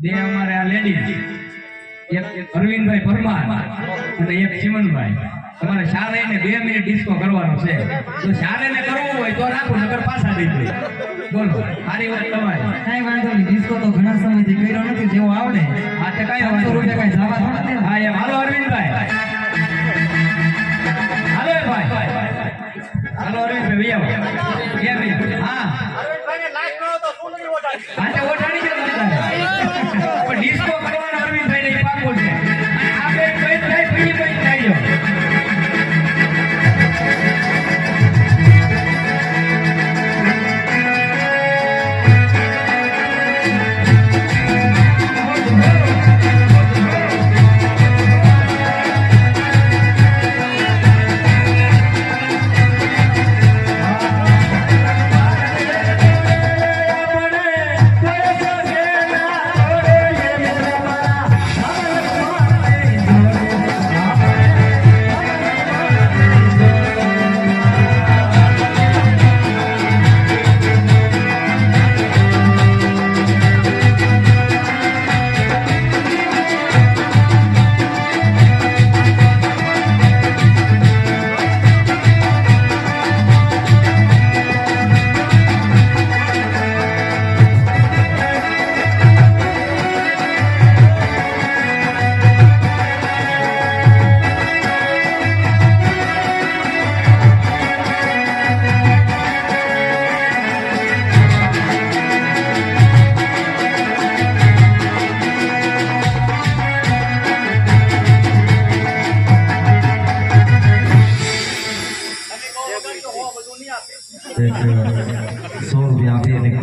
બે અમારે આ લેડીઝ, એક અરવિંદભાઈ પરમાર અને એક ચીમનભાઈ. તમારે શારે ને 2 મિનિટ ડિસ્કો કરવાનો છે. તો શારે ને કરવું હોય તો રાખો, નકર પાછા દઈ દો. બોલો, સારી વાત તમારી. કાઈ વાંધો નહીં, ડિસ્કો તો ઘણા સમયથી કર્યો નથી, જેવો આવડે. હા તો કાઈ 500 રૂપિયા કાઈ જવા થોડા દે. હા એમ. હાલો અરવિંદભાઈ, હાલો ભાઈ, હાલો અરવિંદભાઈ આવો. હા હા તો ઓઠાડી દે પણ ડિસ્કો કરવાનો અરવિંદભાઈ ને પાકો છે. અને આ બે કઈ થાય પછી કઈ થાય.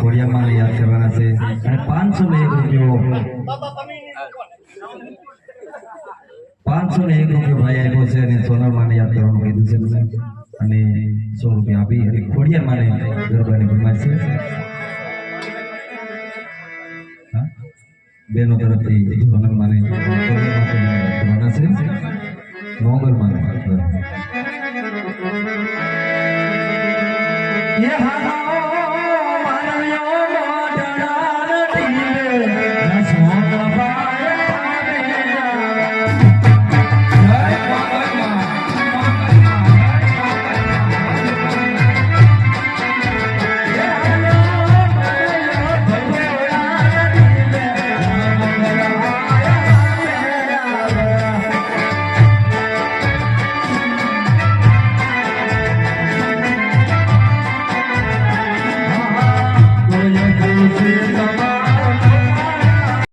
ઘોડિયામાં યાદ કરવાના છે અને 501 રૂપિયો 501 રૂપિયો ભાઈ આપ્યો છે અને સોનલમાને યાદ કરવાનું કીધું છે મને અને 100 રૂપિયા આપી અને ઘોડિયામાને ગરબાની ફરમાઈશ છે. બેનો તરફથી સોનલમાને કરવાના છે મોગલમાને.